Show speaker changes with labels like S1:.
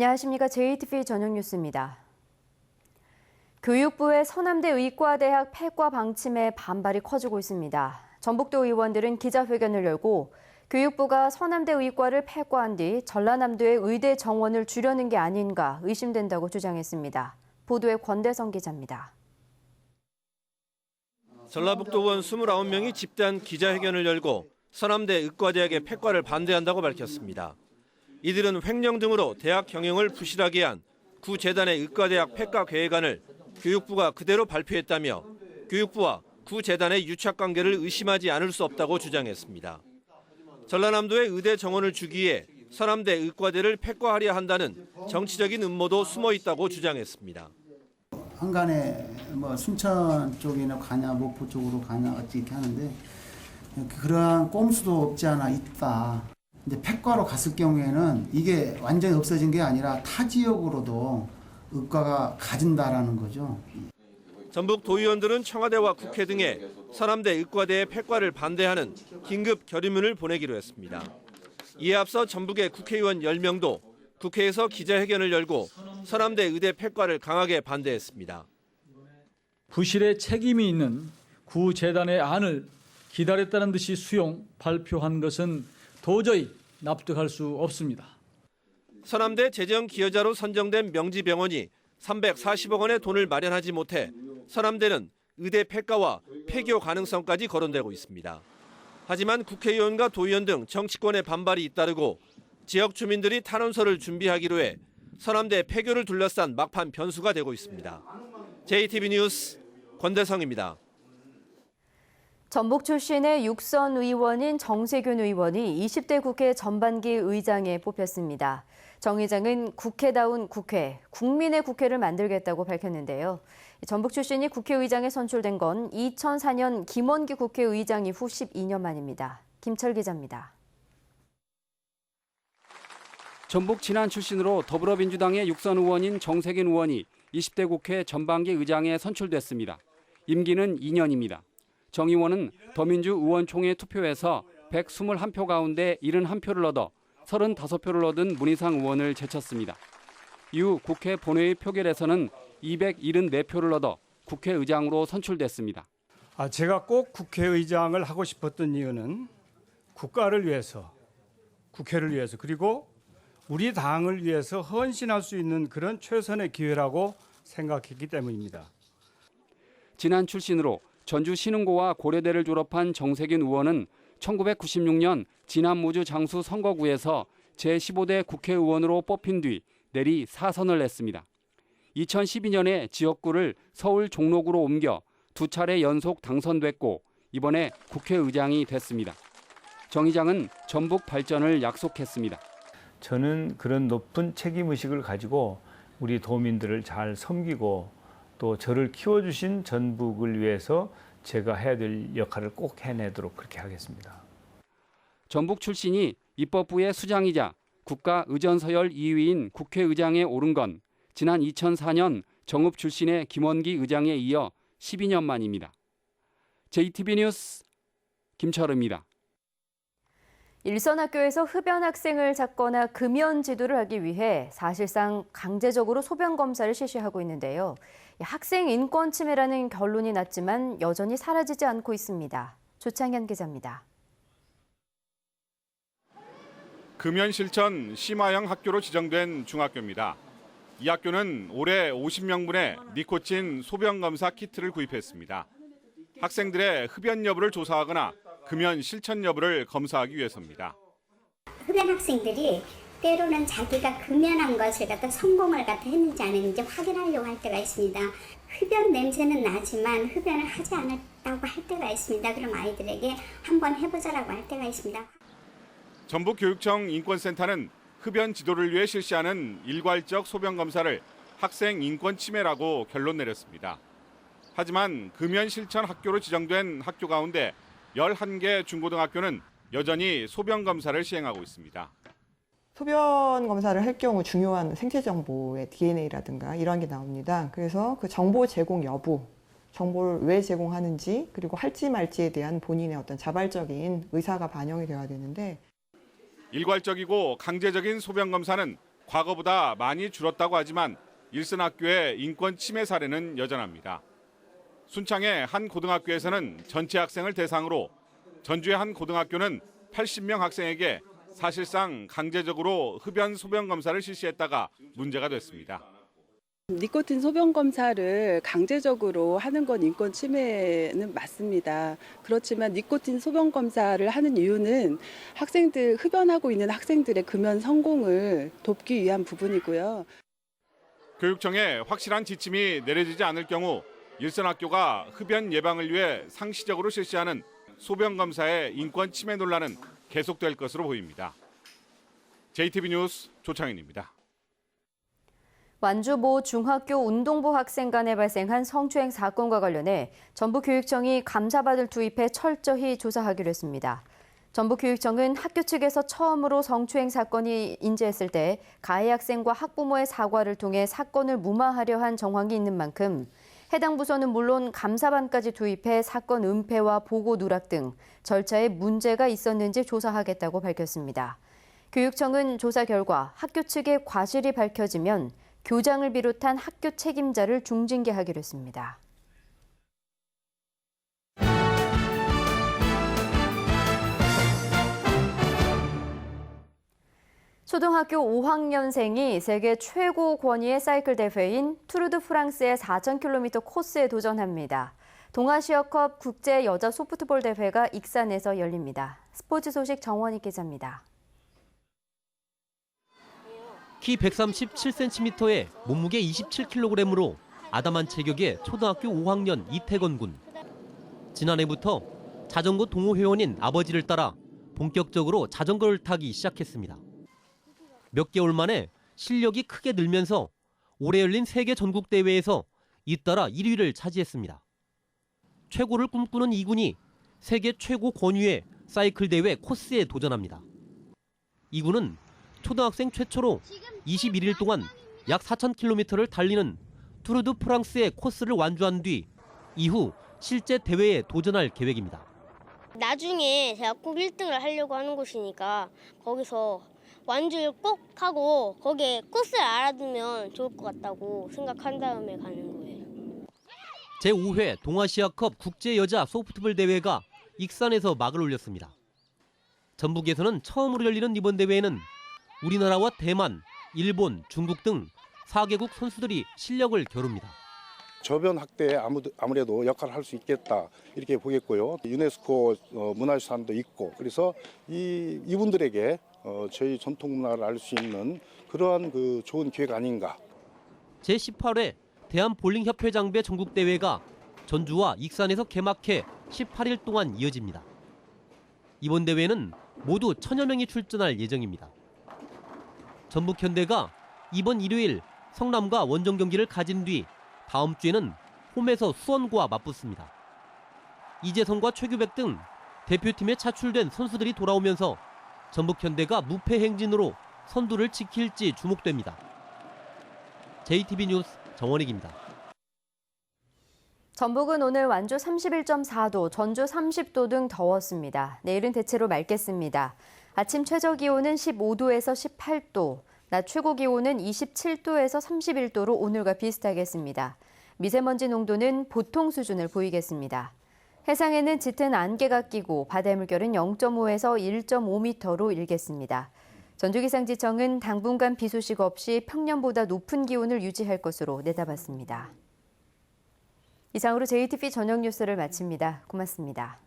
S1: 안녕하십니까. JTV 저녁 뉴스입니다. 교육부의 서남대 의과대학 폐과 방침에 반발이 커지고 있습니다. 전북도 의원들은 기자회견을 열고 교육부가 서남대 의과를 폐과한 뒤 전라남도의 의대 정원을 줄여는 게 아닌가 의심된다고 주장했습니다. 보도에 권대성 기자입니다.
S2: 전라북도 의원 29명이 집단 기자회견을 열고 서남대 의과대학의 폐과를 반대한다고 밝혔습니다. 이들은 횡령 등으로 대학 경영을 부실하게 한 구 재단의 의과대학 폐과 계획안을 교육부가 그대로 발표했다며 교육부와 구 재단의 유착관계를 의심하지 않을 수 없다고 주장했습니다. 전라남도의 의대 정원을 주기 위해 서남대 의과대를 폐과하려 한다는 정치적인 음모도 숨어 있다고 주장했습니다.
S3: 한간에 순천 쪽이나 가냐, 목포 쪽으로 가냐 어찌 이렇게 하는데 그러한 꼼수도 없지 않아 있다. 이제 폐과로 갔을 경우에는 이게 완전히 없어진 게 아니라 타 지역으로도 의과가 가진다라는 거죠.
S2: 전북 도의원들은 청와대와 국회 등에 서남대 의과대의 폐과를 반대하는 긴급 결의문을 보내기로 했습니다. 이에 앞서 전북의 국회의원 10명도 국회에서 기자회견을 열고 서남대 의대 폐과를 강하게 반대했습니다.
S4: 부실에 책임이 있는 구 재단의 안을 기다렸다는 듯이 발표한 것은 도저히 납득할 수 없습니다.
S2: 서남대 재정 기여자로 선정된 명지병원이 340억 원의 돈을 마련하지 못해 서남대는 의대 폐과와 폐교 가능성까지 거론되고 있습니다. 하지만 국회의원과 도의원 등 정치권의 반발이 잇따르고 지역 주민들이 탄원서를 준비하기로 해 서남대 폐교를 둘러싼 막판 변수가 되고 있습니다. JTV 뉴스 권대성입니다.
S1: 전북 출신의 육선 의원인 정세균 의원이 20대 국회 전반기 의장에 뽑혔습니다. 정 의장은 국회다운 국회, 국민의 국회를 만들겠다고 밝혔는데요. 전북 출신이 국회의장에 선출된 건 2004년 김원기 국회의장 이후 12년 만입니다. 김철 기자입니다.
S5: 전북 진안 출신으로 더불어민주당의 육선 의원인 정세균 의원이 20대 국회 전반기 의장에 선출됐습니다. 임기는 2년입니다. 정 의원은 더민주 의원총회 투표에서 121표 가운데 71표를 얻어 35표를 얻은 문희상 의원을 제쳤습니다. 이후 국회 본회의 표결에서는 274표를 얻어 국회의장으로 선출됐습니다.
S6: 제가 꼭 국회의장을 하고 싶었던 이유는 국가를 위해서, 국회를 위해서, 그리고 우리 당을 위해서 헌신할 수 있는 그런 최선의 기회라고 생각했기 때문입니다.
S5: 진안 출신으로 전주 신흥고와 고려대를 졸업한 정세균 의원은 1996년 진안무주 장수 선거구에서 제15대 국회의원으로 뽑힌 뒤 내리 4선을 냈습니다. 2012년에 지역구를 서울 종로구로 옮겨 2차례 연속 당선됐고 이번에 국회의장이 됐습니다. 정 의장은 전북 발전을 약속했습니다.
S7: 저는 그런 높은 책임의식을 가지고 우리 도민들을 잘 섬기고 또 저를 키워주신 전북을 위해서 제가 해야 될 역할을 꼭 해내도록 그렇게 하겠습니다.
S5: 전북 출신이 입법부의 수장이자 국가의전서열 2위인 국회의장에 오른 건 지난 2004년 정읍 출신의 김원기 의장에 이어 12년 만입니다. JTB 뉴스 김철우입니다.
S1: 일선학교에서 흡연 학생을 잡거나 금연 지도를 하기 위해 사실상 강제적으로 소변 검사를 실시하고 있는데요. 학생 인권 침해라는 결론이 났지만 여전히 사라지지 않고 있습니다. 조창현 기자입니다.
S8: 금연 실천 심화형 학교로 지정된 중학교입니다. 이 학교는 올해 50명분의 니코틴 소변 검사 키트를 구입했습니다. 학생들의 흡연 여부를 조사하거나 금연 실천 여부를 검사하기 위해서입니다.
S9: 흡연 학생들이 때로는 자기가 금연한 것을 갖다 성공을 갖다 했는지 안 했는지 확인하려고 할 때가 있습니다. 흡연 냄새는 나지만 흡연을 하지 않았다고 할 때가 있습니다. 그럼 아이들에게 한번 해보자라고 할 때가 있습니다.
S8: 전북교육청 인권센터는 흡연 지도를 위해 실시하는 일괄적 소변 검사를 학생 인권 침해라고 결론 내렸습니다. 하지만 금연 실천 학교로 지정된 학교 가운데 11개 중고등학교는 여전히 소변 검사를 시행하고 있습니다.
S10: 소변 검사를 할 경우 중요한 생체 정보의 DNA라든가 이러한 게 나옵니다. 그래서 그 정보 제공 여부, 정보를 왜 제공하는지 그리고 할지 말지에 대한 본인의 어떤 자발적인 의사가 반영이 되어야 되는데
S8: 일괄적이고 강제적인 소변 검사는 과거보다 많이 줄었다고 하지만 일선 학교의 인권 침해 사례는 여전합니다. 순창의 한 고등학교에서는 전체 학생을 대상으로, 전주의 한 고등학교는 80명 학생에게 사실상 강제적으로 흡연 소변 검사를 실시했다가 문제가 됐습니다.
S11: 니코틴 소변 검사를 강제적으로 하는 건 인권 침해는 맞습니다. 그렇지만 니코틴 소변 검사를 하는 이유는 흡연하고 있는 학생들의 금연 성공을 돕기 위한 부분이고요.
S8: 교육청에 확실한 지침이 내려지지 않을 경우 일선 학교가 흡연 예방을 위해 상시적으로 실시하는 소변 검사의 인권 침해 논란은 계속될 것으로 보입니다. JTB 뉴스 조창현입니다.
S1: 완주 모 중학교 운동부 학생 간에 발생한 성추행 사건과 관련해 전북교육청이 감사반을 투입해 철저히 조사하기로 했습니다. 전북교육청은 학교 측에서 처음으로 성추행 사건이 인지했을 때 가해 학생과 학부모의 사과를 통해 사건을 무마하려 한 정황이 있는 만큼 해당 부서는 물론 감사반까지 투입해 사건 은폐와 보고 누락 등 절차에 문제가 있었는지 조사하겠다고 밝혔습니다. 교육청은 조사 결과 학교 측의 과실이 밝혀지면 교장을 비롯한 학교 책임자를 중징계하기로 했습니다. 초등학교 5학년생이 세계 최고 권위의 사이클 대회인 투르 드 프랑스의 4,000km 코스에 도전합니다. 동아시아컵 국제 여자 소프트볼 대회가 익산에서 열립니다. 스포츠 소식 정원희 기자입니다.
S12: 키 137cm에 몸무게 27kg으로 아담한 체격의 초등학교 5학년 이태건 군. 지난해부터 자전거 동호회원인 아버지를 따라 본격적으로 자전거를 타기 시작했습니다. 몇 개월 만에 실력이 크게 늘면서 올해 열린 세계 전국 대회에서 잇따라 1위를 차지했습니다. 최고를 꿈꾸는 이 군이 세계 최고 권위의 사이클 대회 코스에 도전합니다. 이 군은 초등학생 최초로 21일 동안 약 4,000km를 달리는 투르 드 프랑스의 코스를 완주한 뒤 이후 실제 대회에 도전할 계획입니다.
S13: 나중에 제가 꼭 1등을 하려고 하는 곳이니까 거기서 완주를 꼭 하고 거기에 코스를 알아두면 좋을 것 같다고 생각한 다음에 가는 거예요.
S12: 제5회 동아시아컵 국제 여자 소프트볼 대회가 익산에서 막을 올렸습니다. 전북에서는 처음으로 열리는 이번 대회에는 우리나라와 대만, 일본, 중국 등 4개국 선수들이 실력을 겨룹니다.
S14: 저변 확대에 아무래도 역할을 할 수 있겠다 이렇게 보겠고요. 유네스코 문화유산도 있고 그래서 이분들에게 저희 전통 문화를 알 수 있는 그러한 좋은 기회가 아닌가.
S12: 제18회 대한볼링협회 장배 전국대회가 전주와 익산에서 개막해 18일 동안 이어집니다. 이번 대회는 모두 1,000여 명이 출전할 예정입니다. 전북현대가 이번 일요일 성남과 원정 경기를 가진 뒤 다음 주에는 홈에서 수원과 맞붙습니다. 이재성과 최규백 등 대표팀에 차출된 선수들이 돌아오면서 전북현대가 무패 행진으로 선두를 지킬지 주목됩니다. JTB 뉴스 정원익입니다.
S1: 전북은 오늘 완주 31.4도, 전주 30도 등 더웠습니다. 내일은 대체로 맑겠습니다. 아침 최저 기온은 15도에서 18도, 낮 최고 기온은 27도에서 31도로 오늘과 비슷하겠습니다. 미세먼지 농도는 보통 수준을 보이겠습니다. 해상에는 짙은 안개가 끼고 바다의 물결은 0.5에서 1.5m로 일겠습니다. 전주기상지청은 당분간 비 소식 없이 평년보다 높은 기온을 유지할 것으로 내다봤습니다. 이상으로 JTB 저녁 뉴스를 마칩니다. 고맙습니다.